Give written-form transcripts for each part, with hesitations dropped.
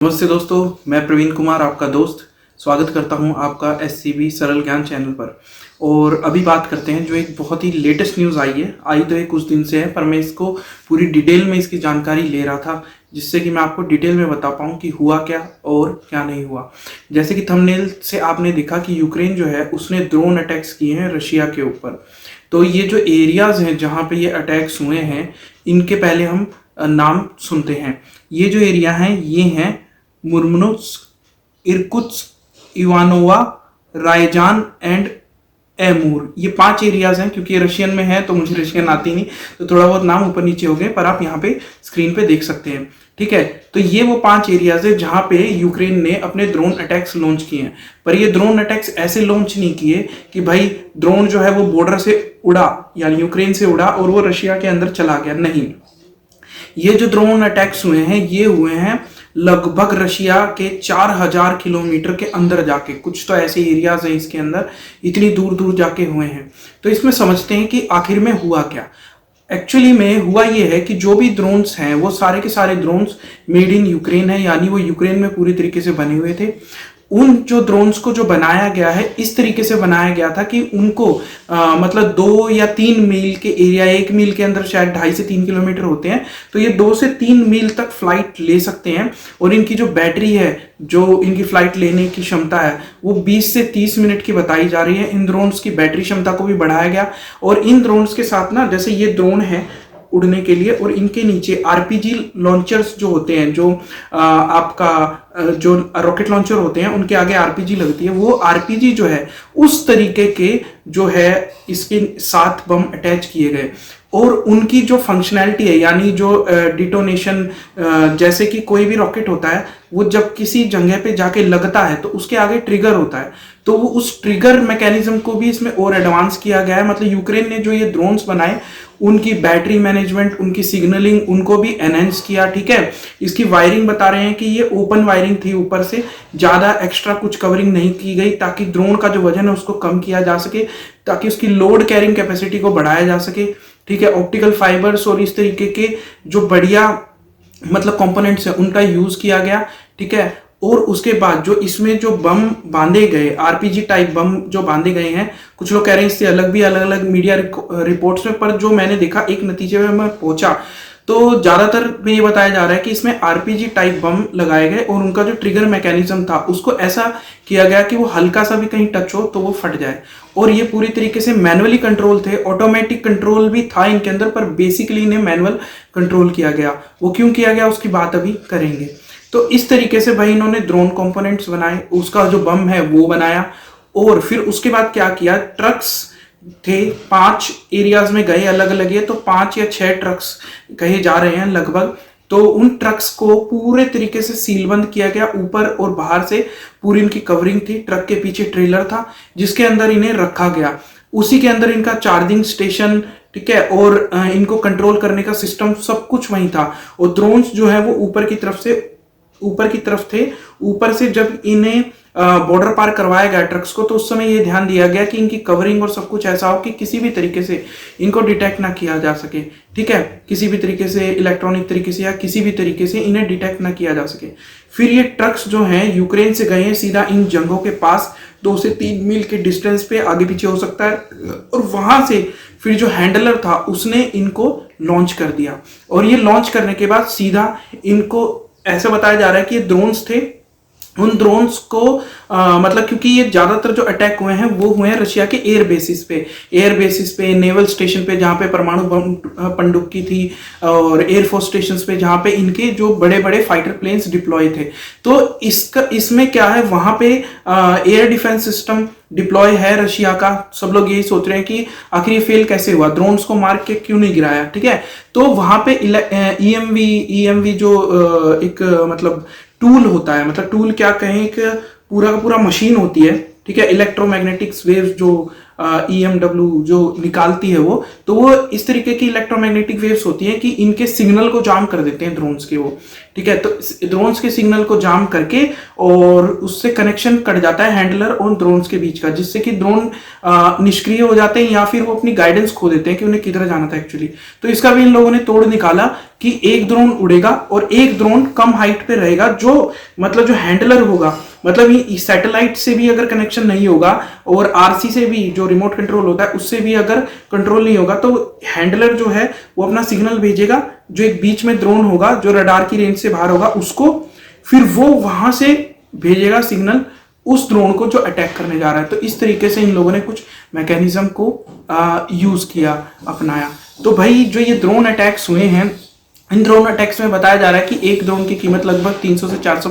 नमस्ते दोस्तों, मैं प्रवीण कुमार आपका दोस्त स्वागत करता हूं आपका एससीबी सरल ज्ञान चैनल पर। और अभी बात करते हैं जो एक बहुत ही लेटेस्ट न्यूज़ आई तो ये कुछ दिन से है, पर मैं इसको पूरी डिटेल में इसकी जानकारी ले रहा था जिससे कि मैं आपको डिटेल में बता पाऊँ कि हुआ क्या और क्या नहीं हुआ। जैसे कि थंबनेल से आपने देखा कि यूक्रेन जो है उसने ड्रोन अटैक्स किए हैं रशिया के ऊपर। तो ये जो एरियाज़ हैं जहाँ पे ये अटैक्स हुए हैं इनके पहले हम नाम सुनते हैं। ये जो एरिया हैं ये हैं मुर्मनुस्क, इर्कुत्स्क, इवानोवा, रायजान एंड एमूर। ये 5 एरियाज हैं। क्योंकि ये रशियन में है तो मुझे रशियन आती नहीं, तो थोड़ा बहुत नाम ऊपर नीचे हो गए, पर आप यहाँ पे स्क्रीन पे देख सकते हैं। ठीक है, तो ये वो 5 एरियाज है जहाँ पे यूक्रेन ने अपने ड्रोन अटैक्स लॉन्च किए हैं। पर ये ड्रोन अटैक्स ऐसे लॉन्च नहीं किए कि भाई ड्रोन जो है वो बॉर्डर से उड़ा, यानी यूक्रेन से उड़ा और वो रशिया के अंदर चला गया। नहीं, ये जो ड्रोन अटैक्स हुए हैं ये हुए हैं लगभग रशिया के 4000 किलोमीटर के अंदर जाके। कुछ तो ऐसे एरियाज हैं इसके अंदर, इतनी दूर दूर जाके हुए हैं। तो इसमें समझते हैं कि आखिर में हुआ क्या। एक्चुअली में हुआ ये है कि जो भी ड्रोन्स हैं वो सारे के सारे ड्रोन्स मेड इन यूक्रेन है, यानी वो यूक्रेन में पूरी तरीके से बने हुए थे। उन जो ड्रोन्स को जो बनाया गया है इस तरीके से बनाया गया था कि उनको मतलब 2 या 3 मील के एरिया, 1 मील के अंदर शायद 2.5 से 3 किलोमीटर होते हैं, तो ये 2 से 3 मील तक फ्लाइट ले सकते हैं। और इनकी जो बैटरी है, जो इनकी फ्लाइट लेने की क्षमता है वो 20 से 30 मिनट की बताई जा रही है। इन ड्रोन्स की बैटरी क्षमता को भी बढ़ाया गया। और इन ड्रोन्स के साथ ना, जैसे ये ड्रोन है उड़ने के लिए और इनके नीचे आरपीजी लॉन्चर्स जो होते हैं, जो आपका जो रॉकेट लॉन्चर होते हैं उनके आगे आरपीजी लगती है, वो आरपीजी जो है उस तरीके के जो है इसके साथ बम अटैच किए गए। और उनकी जो फंक्शनैलिटी है, यानी जो डिटोनेशन, जैसे कि कोई भी रॉकेट होता है वो जब किसी जगह पे जाके लगता है तो उसके आगे ट्रिगर होता है, तो वो उस ट्रिगर मैकेनिज्म को भी इसमें और एडवांस किया गया है। मतलब यूक्रेन ने जो ये ड्रोन्स बनाए उनकी बैटरी मैनेजमेंट, उनकी सिग्नलिंग, उनको भी एनहेंस किया। ठीक है, इसकी वायरिंग बता रहे हैं कि ये ओपन वायरिंग थी, ऊपर से ज्यादा एक्स्ट्रा कुछ कवरिंग नहीं की गई, ताकि ड्रोन का जो वजन है उसको कम किया जा सके, ताकि उसकी लोड कैरिंग कैपेसिटी को बढ़ाया जा सके। ठीक है, ऑप्टिकल फाइबर्स और इस तरीके के जो बढ़िया मतलब कंपोनेंट्स है उनका यूज किया गया। ठीक है, और उसके बाद जो इसमें जो बम बांधे गए, आरपीजी टाइप बम जो बांधे गए हैं, कुछ लोग कह रहे हैं इससे अलग भी अलग अलग मीडिया रिपोर्ट्स में, पर जो मैंने देखा एक नतीजे में मैं पहुंचा तो ज्यादातर में ये बताया जा रहा है कि इसमें आरपीजी टाइप बम लगाए गए और उनका जो ट्रिगर मैकेनिज्म था उसको ऐसा किया गया कि वो हल्का सा भी कहीं टच हो तो वो फट जाए। और ये पूरी तरीके से मैनुअली कंट्रोल थे, ऑटोमेटिक कंट्रोल भी था इनके अंदर, पर बेसिकली इन्हें मैनुअल कंट्रोल किया गया। वो क्यों किया गया उसकी बात अभी करेंगे। तो इस तरीके से भाई इन्होंने ड्रोन कंपोनेंट्स बनाए, उसका जो बम है वो बनाया। और फिर उसके बाद क्या किया, ट्रक्स थे 5 एरियाज में गए अलग अलग, ये तो 5 या 6 ट्रक्स कहे जा रहे हैं लगभग। तो उन ट्रक्स को पूरे तरीके से सीलबंद किया गया, ऊपर और बाहर से पूरी इनकी कवरिंग थी। ट्रक के पीछे ट्रेलर था जिसके अंदर इन्हें रखा गया, उसी के अंदर इनका चार्जिंग स्टेशन, ठीक है, और इनको कंट्रोल करने का सिस्टम सब कुछ वहीं था। और ड्रोन्स जो है वो ऊपर की तरफ थे। ऊपर से जब इन्हें बॉर्डर पार करवाया गया ट्रक्स को, तो उस समय ये ध्यान दिया गया कि इनकी कवरिंग और सब कुछ ऐसा हो कि किसी भी तरीके से इनको डिटेक्ट ना किया जा सके। ठीक है, किसी भी तरीके से, इलेक्ट्रॉनिक तरीके से या किसी भी तरीके से इन्हें डिटेक्ट ना किया जा सके। फिर ये ट्रक्स जो हैं यूक्रेन से गए हैं सीधा इन जंगों के पास, 2 से 3 मील के डिस्टेंस पे, आगे पीछे हो सकता है, और वहां से फिर जो हैंडलर था उसने इनको लॉन्च कर दिया। और ये लॉन्च करने के बाद सीधा इनको ऐसा बताया जा रहा है कि ये ड्रोन्स थे। उन ड्रोन्स को मतलब क्योंकि ये ज्यादातर जो अटैक हुए हैं वो हुए हैं रशिया के एयर बेसिस पे, नेवल स्टेशन पे जहां पे परमाणु बम पनडुब्बी थी, और एयरफोर्स स्टेशन पे जहां पे इनके जो बड़े बड़े फाइटर प्लेन्स डिप्लॉय थे। तो इसमें क्या है, वहां पे एयर डिफेंस सिस्टम डिप्लॉय है रशिया का। सब लोग यही सोच रहे हैं कि आखिर ये फेल कैसे हुआ, ड्रोन्स को मार के क्यों नहीं गिराया। ठीक है, तो वहां पे ईएमवी जो एक मतलब टूल होता है, मतलब टूल क्या कहें, एक पूरा का पूरा मशीन होती है। ठीक है, इलेक्ट्रोमैग्नेटिक्स वेव्स जो EMW जो निकालती है वो, तो वो इस तरीके की इलेक्ट्रोमैग्नेटिक वेव्स होती हैं कि इनके सिग्नल को जाम कर देते हैं ड्रोन्स के वो, ठीक है। तो ड्रोन्स के सिग्नल को जाम करके और उससे कनेक्शन कट जाता है हैंडलर और ड्रोन्स के बीच का, जिससे कि ड्रोन निष्क्रिय हो जाते हैं या फिर वो अपनी गाइडेंस खो देते हैं कि उन्हें किधर जाना था एक्चुअली। तो इसका भी इन लोगों ने तोड़ निकाला कि एक ड्रोन उड़ेगा और एक ड्रोन कम हाइट पे रहेगा, जो मतलब जो हैंडलर होगा, मतलब ये सैटेलाइट से भी अगर कनेक्शन नहीं होगा और आरसी से भी जो रिमोट कंट्रोल होता है उससे भी अगर कंट्रोल नहीं होगा, तो हैंडलर जो है वो अपना सिग्नल भेजेगा, जो एक बीच में ड्रोन होगा जो रडार की रेंज से बाहर होगा उसको, फिर वो वहां से भेजेगा सिग्नल उस ड्रोन को जो अटैक करने जा रहा है। तो इस तरीके से इन लोगों ने कुछ मैकेनिज्म को यूज किया, अपनाया। तो भाई जो ये ड्रोन अटैक्स हुए हैं, इन ड्रोन अटैक्स में बताया जा रहा है कि एक ड्रोन की कीमत लगभग 300 से 400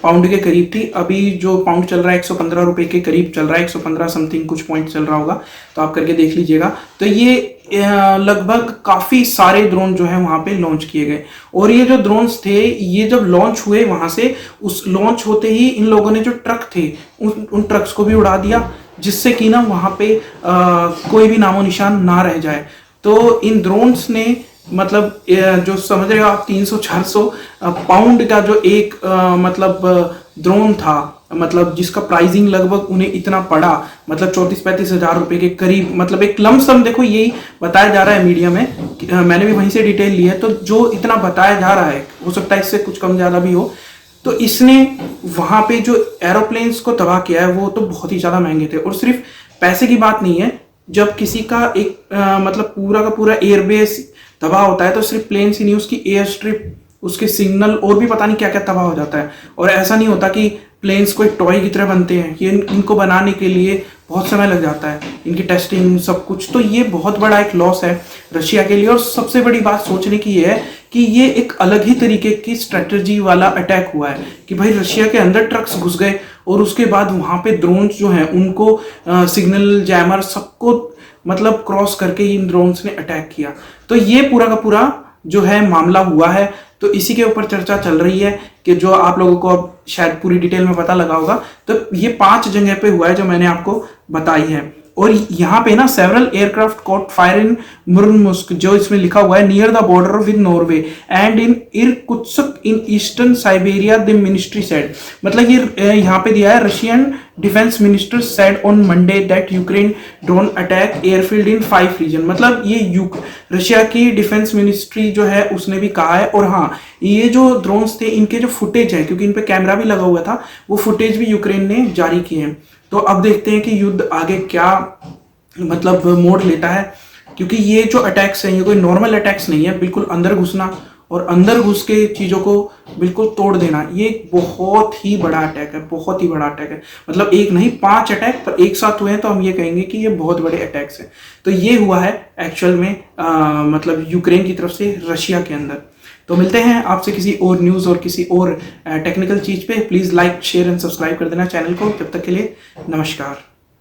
पाउंड के करीब थी। अभी जो पाउंड चल रहा है 115 रुपए के करीब चल रहा है, 115 समथिंग कुछ पॉइंट चल रहा होगा, तो आप करके देख लीजिएगा। तो ये लगभग काफी सारे ड्रोन जो है वहां पे लॉन्च किए गए, और ये जो ड्रोन्स थे ये जब लॉन्च हुए वहां से, उस लॉन्च होते ही इन लोगों ने जो ट्रक थे उन ट्रक्स को भी उड़ा दिया, जिससे कि ना वहां पे कोई भी नामो निशान ना रह जाए। तो इन ड्रोन्स ने मतलब जो समझ रहे हो आप 300-400 पाउंड का जो एक मतलब ड्रोन था, मतलब जिसका प्राइसिंग लगभग उन्हें इतना पड़ा, मतलब 34-35 हजार रुपए के करीब, मतलब एक लमसम, देखो यही बताया जा रहा है मीडिया में, मैंने भी वहीं से डिटेल ली है, तो जो इतना बताया जा रहा है हो सकता है इससे कुछ कम ज्यादा भी हो। तो इसने वहां पे जो एरोप्लेन्स को तबाह किया है वो तो बहुत ही ज्यादा महंगे थे। और सिर्फ पैसे की बात नहीं है, जब किसी का एक मतलब पूरा का पूरा एयरबेस तबाह होता है तो सिर्फ प्लेन ही नहीं, उसकी एयर स्ट्रिप, उसके सिग्नल और भी पता नहीं क्या क्या तबाह हो जाता है। और ऐसा नहीं होता कि प्लेन्स कोई टॉय की तरह बनते हैं, ये इनको बनाने के लिए बहुत समय लग जाता है, इनकी टेस्टिंग सब कुछ। तो ये बहुत बड़ा एक लॉस है रशिया के लिए। और सबसे बड़ी बात सोचने की ये है कि ये एक अलग ही तरीके की स्ट्रेटजी वाला अटैक हुआ है कि भाई रशिया के अंदर ट्रक्स घुस गए और उसके बाद वहां पे ड्रोन्स जो हैं उनको सिग्नल जैमर सबको मतलब क्रॉस करके इन ड्रोन्स ने अटैक किया। तो ये पूरा का पूरा जो है मामला हुआ है। तो इसी के ऊपर चर्चा चल रही है कि जो आप लोगों को अब शायद पूरी डिटेल में पता लगा होगा। तो ये 5 जगह पे हुआ है जो मैंने आपको बताई है। और यहाँ पे ना several aircraft caught fire in Murmansk, जो इसमें लिखा हुआ है, near the border with Norway and in Irkutsk in eastern Siberia the ministry said. मतलब ये यहाँ पे दिया है, Russian defence minister said on Monday that Ukraine drone attack airfield in 5 region. मतलब ये रशिया की डिफेंस मिनिस्ट्री जो है उसने भी कहा है। और हाँ, ये जो ड्रोन्स थे इनके जो फुटेज है, क्योंकि इन पे कैमरा भी लगा हुआ था, वो फुटेज भी यूक्रेन ने जारी किए हैं। तो अब देखते हैं कि युद्ध आगे क्या मतलब मोड़ लेता है, क्योंकि ये जो अटैक्स हैं ये कोई नॉर्मल अटैक्स नहीं है। बिल्कुल अंदर घुसना और अंदर घुस के चीज़ों को बिल्कुल तोड़ देना, ये एक बहुत ही बड़ा अटैक है, बहुत ही बड़ा अटैक है। मतलब एक नहीं 5 अटैक पर एक साथ हुए हैं, तो हम ये कहेंगे कि ये बहुत बड़े अटैक्स हैं। तो ये हुआ है एक्चुअल में मतलब यूक्रेन की तरफ से रशिया के अंदर। तो मिलते हैं आपसे किसी और न्यूज़ और किसी और टेक्निकल चीज़ पे। Please like share and subscribe कर देना चैनल को। तब तक के लिए नमस्कार।